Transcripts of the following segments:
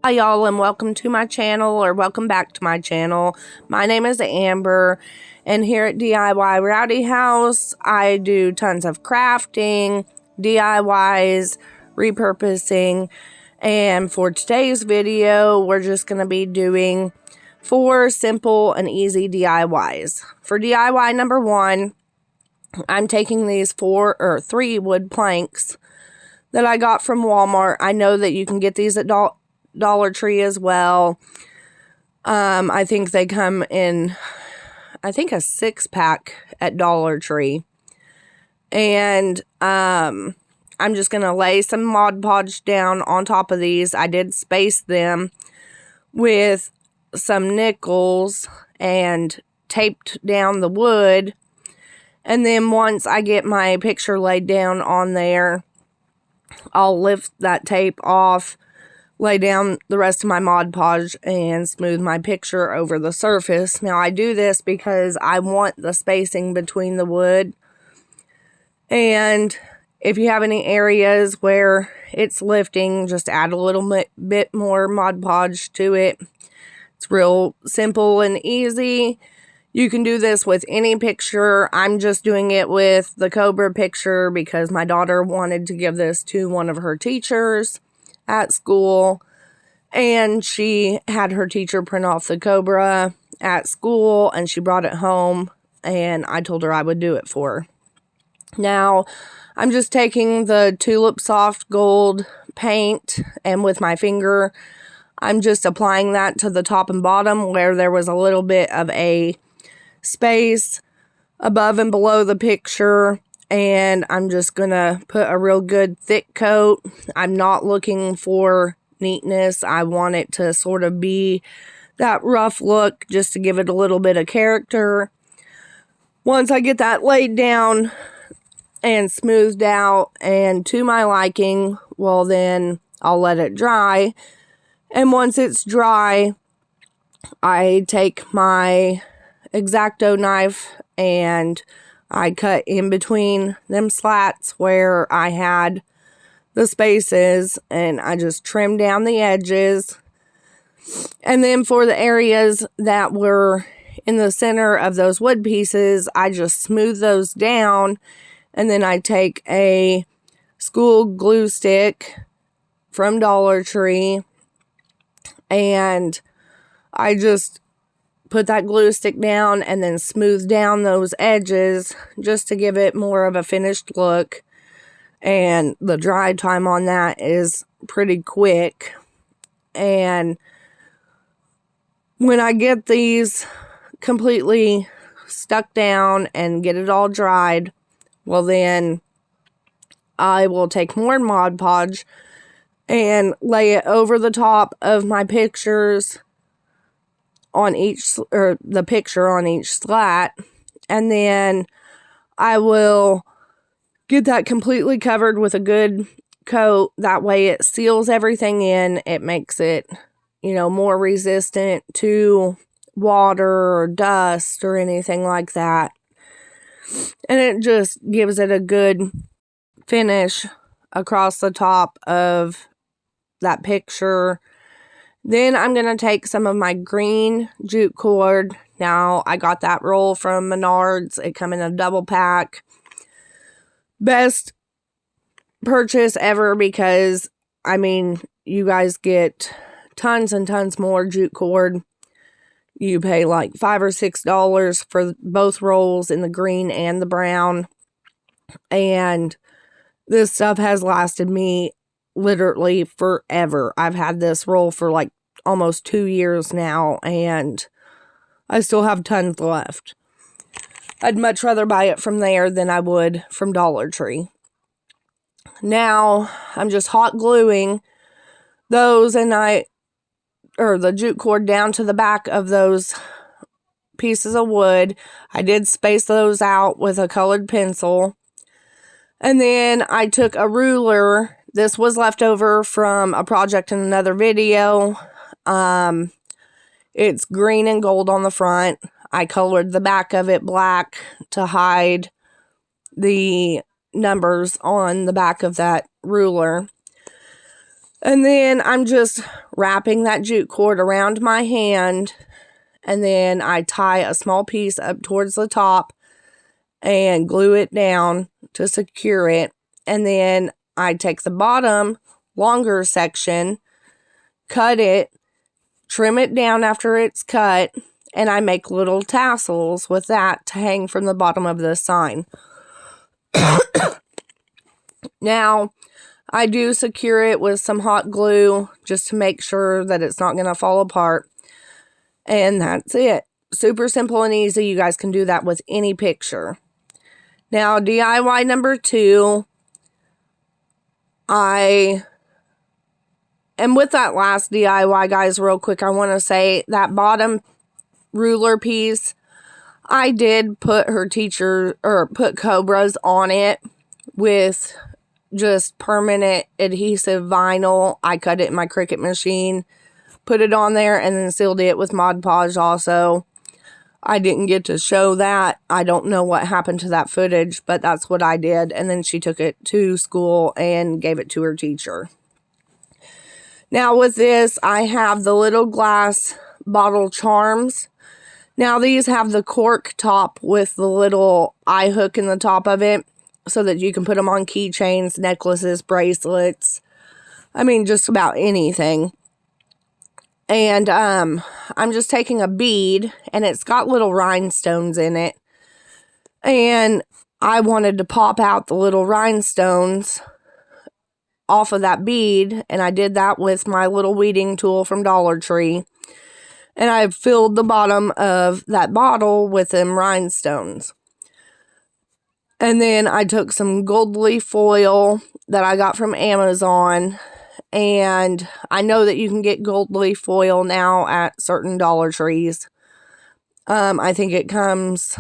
Hi y'all, and welcome to my channel, or welcome back to my channel. My name is Amber, and here at DIY Rowdy House I do tons of crafting, DIYs, repurposing, and for today's video we're just going to be doing 4 simple and easy DIYs. For DIY number 1, I'm taking these 3 wood planks that I got from Walmart. I know that you can get these at Dollar Tree as well. I think they come in, a 6-pack at Dollar Tree. And I'm just going to lay some Mod Podge down on top of these. I did space them with some nickels and taped down the wood. And then once I get my picture laid down on there, I'll lift that tape off, lay down the rest of my Mod Podge, and smooth my picture over the surface. Now I do this because I want the spacing between the wood. And if you have any areas where it's lifting, just add a little bit more Mod Podge to it. It's real simple and easy. You can do this with any picture. I'm just doing it with the Cobra picture because my daughter wanted to give this to one of her teachers at school, and she had her teacher print off the Cobra at school, and she brought it home, and I told her I would do it for her. Now I'm just taking the Tulip Soft Gold paint, and with my finger I'm just applying that to the top and bottom where there was a little bit of a space above and below the picture, and I'm just gonna put a real good thick coat. I'm not looking for neatness. I want it to sort of be that rough look, just to give it a little bit of character. Once I get that laid down and smoothed out and to my liking, well, then I'll let it dry. And once it's dry, I take my X-Acto knife and I cut in between them slats where I had the spaces, and I just trim down the edges. And then for the areas that were in the center of those wood pieces, I just smooth those down, and then I take a school glue stick from Dollar Tree and I just put that glue stick down and then smooth down those edges just to give it more of a finished look. And the dry time on that is pretty quick. And when I get these completely stuck down and get it all dried, well, then I will take more Mod Podge and lay it over the top of my pictures on each, or the picture on each slat, and then I will get that completely covered with a good coat. That way it seals everything in. It makes it, more resistant to water or dust or anything like that. And it just gives it a good finish across the top of that picture. Then I'm going to take some of my green jute cord. Now, I got that roll from Menards. It come in a double pack. Best purchase ever because, you guys get tons and tons more jute cord. You pay like $5 or $6 for both rolls in the green and the brown. And this stuff has lasted me literally forever. I've had this roll for like almost 2 years now, and I still have tons left. I'd much rather buy it from there than I would from Dollar Tree. Now I'm just hot gluing those, and the jute cord down to the back of those pieces of wood. I did space those out with a colored pencil, and then I took a ruler. This was left over from a project in another video. It's green and gold on the front. I colored the back of it black to hide the numbers on the back of that ruler. And then I'm just wrapping that jute cord around my hand, and then I tie a small piece up towards the top and glue it down to secure it. And then I take the bottom longer section, cut it, trim it down after it's cut, and I make little tassels with that to hang from the bottom of the sign. Now, I do secure it with some hot glue just to make sure that it's not going to fall apart. And that's it. Super simple and easy. You guys can do that with any picture. Now, DIY number 2. And with that last DIY, guys, real quick, I want to say that bottom ruler piece, I did put put cobras on it with just permanent adhesive vinyl. I cut it in my Cricut machine, put it on there, and then sealed it with Mod Podge also. I didn't get to show that. I don't know what happened to that footage, but that's what I did. And then she took it to school and gave it to her teacher. Now with this, I have the little glass bottle charms. Now these have the cork top with the little eye hook in the top of it so that you can put them on keychains, necklaces, bracelets. I mean, just about anything. And I'm just taking a bead, and it's got little rhinestones in it. And I wanted to pop out the little rhinestones off of that bead, and I did that with my little weeding tool from Dollar Tree. And I filled the bottom of that bottle with them rhinestones. And then I took some gold leaf foil that I got from Amazon. And I know that you can get gold leaf foil now at certain Dollar Trees. I think it comes,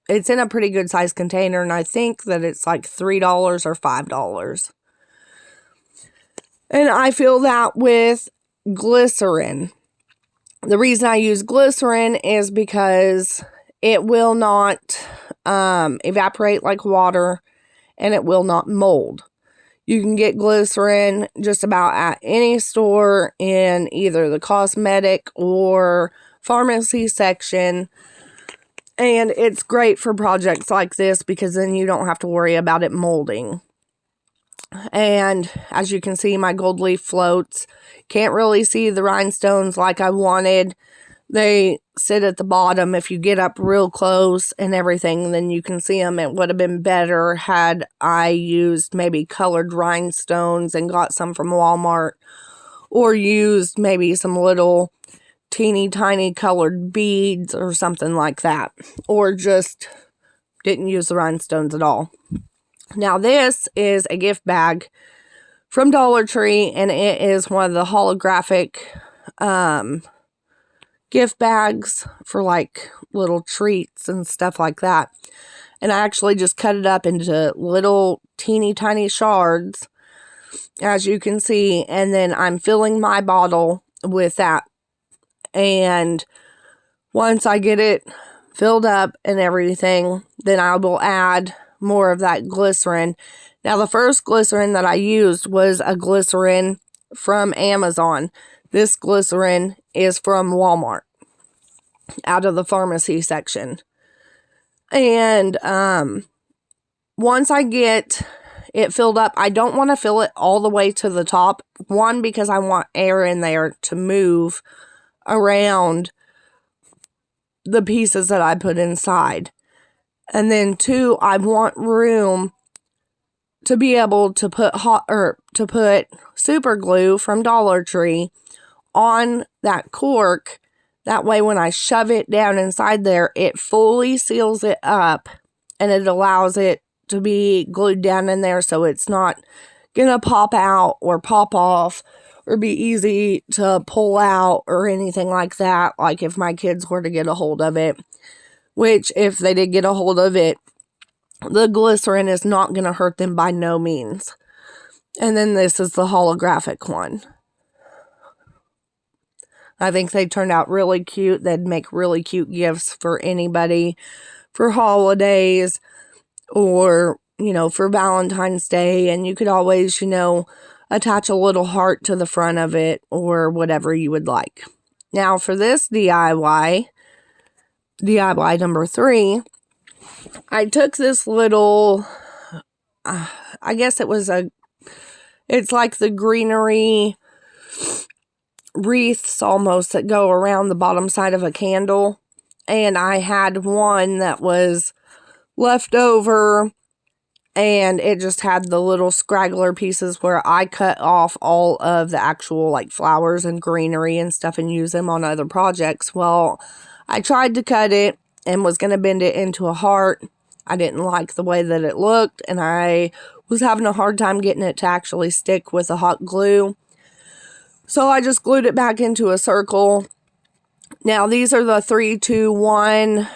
it's in a pretty good size container, and I think that it's like $3 or $5. And I fill that with glycerin. The reason I use glycerin is because it will not evaporate like water, and it will not mold. You can get glycerin just about at any store in either the cosmetic or pharmacy section. And it's great for projects like this because then you don't have to worry about it molding. And as you can see, my gold leaf floats. Can't really see the rhinestones like I wanted. They sit at the bottom. If you get up real close and everything, then you can see them. It would have been better had I used maybe colored rhinestones and got some from Walmart, or used maybe some little teeny tiny colored beads or something like that, or just didn't use the rhinestones at all. Now this is a gift bag from Dollar Tree, and it is one of the holographic gift bags for like little treats and stuff like that. And I actually just cut it up into little teeny tiny shards, as you can see, and then I'm filling my bottle with that. And once I get it filled up and everything, then I will add more of that glycerin. Now the first glycerin that I used was a glycerin from Amazon. This glycerin is from Walmart, out of the pharmacy section. And once I get it filled up, I don't want to fill it all the way to the top. One, because I want air in there to move around the pieces that I put inside. And then two, I want room to be able to put super glue from Dollar Tree on that cork. That way when I shove it down inside there, it fully seals it up, and it allows it to be glued down in there so it's not gonna pop out or pop off or be easy to pull out or anything like that, like if my kids were to get a hold of it. Which, if they did get a hold of it, the glycerin is not going to hurt them by no means. And then this is the holographic one. I think they turned out really cute. They'd make really cute gifts for anybody for holidays or, for Valentine's Day. And you could always, attach a little heart to the front of it or whatever you would like. Now for this DIY number 3, I took this little, I guess it's like the greenery wreaths almost that go around the bottom side of a candle. And I had one that was left over, and it just had the little scraggler pieces where I cut off all of the actual like flowers and greenery and stuff and use them on other projects. Well, I tried to cut it and was going to bend it into a heart. I didn't like the way that it looked, and I was having a hard time getting it to actually stick with the hot glue. So I just glued it back into a circle. Now these are the 3, 2, 1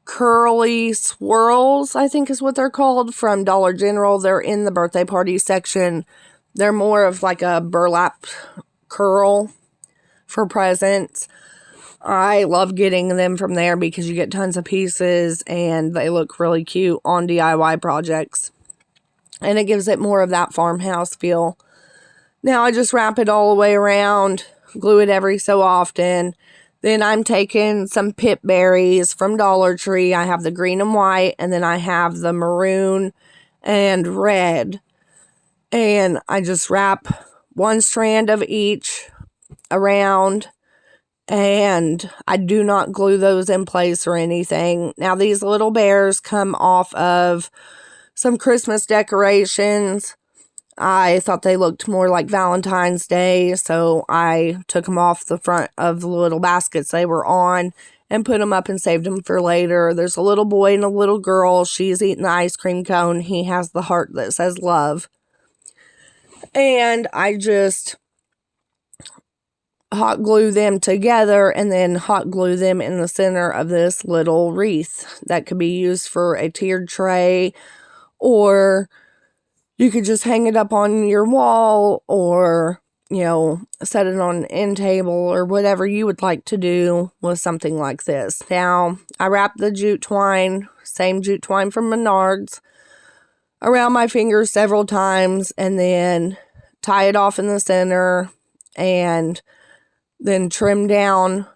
curly swirls, I think is what they're called, from Dollar General. They're in the birthday party section. They're more of like a burlap curl for presents. I love getting them from there because you get tons of pieces and they look really cute on DIY projects. And it gives it more of that farmhouse feel. Now I just wrap it all the way around, glue it every so often. Then I'm taking some pip berries from Dollar Tree. I have the green and white, and then I have the maroon and red. And I just wrap one strand of each around, and I do not glue those in place or anything. Now these little bears come off of some Christmas decorations. I thought they looked more like Valentine's Day, so I took them off the front of the little baskets they were on and put them up and saved them for later. There's a little boy and a little girl. She's eating the ice cream cone. He has the heart that says love. And I just hot glue them together and then hot glue them in the center of this little wreath that could be used for a tiered tray, or you could just hang it up on your wall, or, you know, set it on an end table, or whatever you would like to do with something like this. Now, I wrap the jute twine, same jute twine from Menards, around my fingers several times, and then tie it off in the center, and then trim down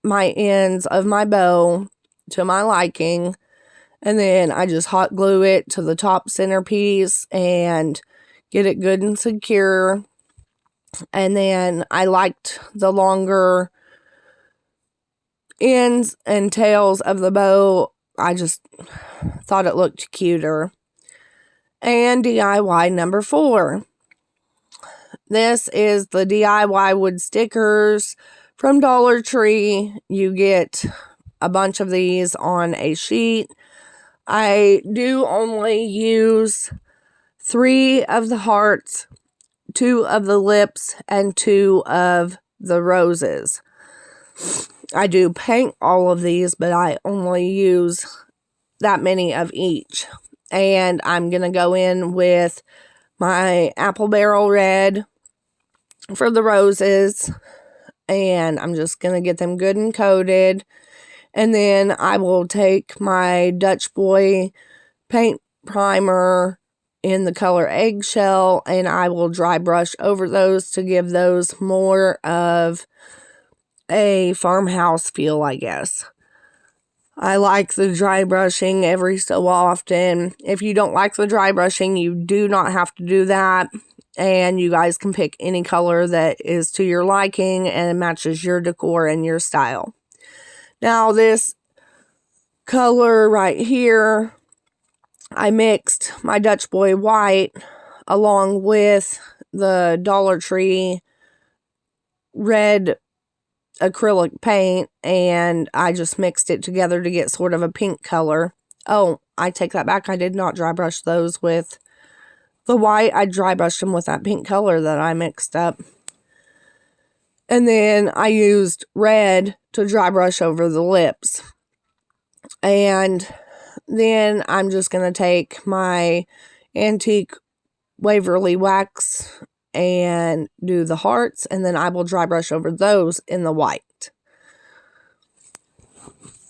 my ends of my bow to my liking. And then I just hot glue it to the top centerpiece and get it good and secure. And then I liked the longer ends and tails of the bow. I just thought it looked cuter. And DIY number 4. This is the DIY wood stickers from Dollar Tree. You get a bunch of these on a sheet. I do only use 3 of the hearts, 2 of the lips, and 2 of the roses. I do paint all of these, but I only use that many of each. And I'm going to go in with my apple barrel red for the roses, and I'm just going to get them good and coated. And then I will take my Dutch Boy paint primer in the color eggshell, and I will dry brush over those to give those more of a farmhouse feel, I guess. I like the dry brushing every so often. If you don't like the dry brushing, you do not have to do that. And you guys can pick any color that is to your liking and matches your decor and your style. Now this color right here, I mixed my Dutch Boy white along with the Dollar Tree red acrylic paint, and I just mixed it together to get sort of a pink color. Oh, I take that back. I did not dry brush those with the white. I dry brushed them with that pink color that I mixed up. And then I used red to dry brush over the lips. And then I'm just going to take my antique Waverly wax and do the hearts, and then I will dry brush over those in the white.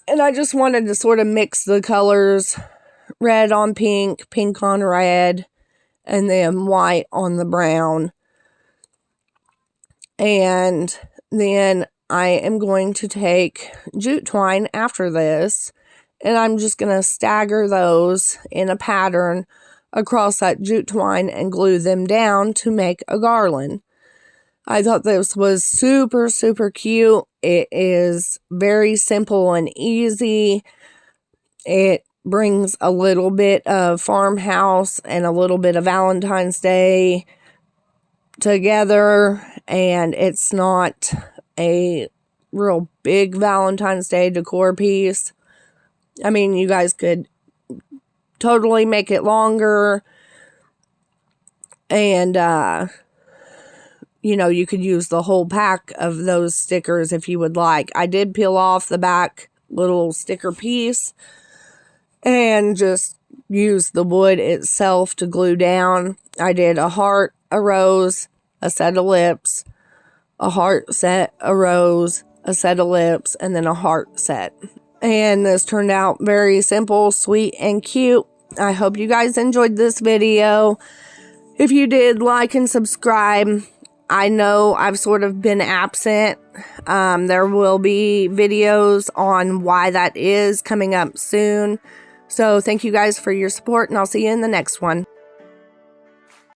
And I just wanted to sort of mix the colors red on pink, pink on red, and then white on the brown. And then I am going to take jute twine after this, and I'm just going to stagger those in a pattern across that jute twine and glue them down to make a garland. I thought this was super, super cute. It is very simple and easy. It brings a little bit of farmhouse and a little bit of Valentine's Day together, and it's not a real big Valentine's Day decor piece. I mean, you guys could totally make it longer, and you know, you could use the whole pack of those stickers if you would like. I did peel off the back little sticker piece and just use the wood itself to glue down. I did a heart, a rose, a set of lips, a heart set, a rose, a set of lips, and then a heart set. And this turned out very simple, sweet, and cute. I hope you guys enjoyed this video. If you did, like and subscribe. I know I've sort of been absent. There will be videos on why that is coming up soon. So thank you guys for your support, and I'll see you in the next one.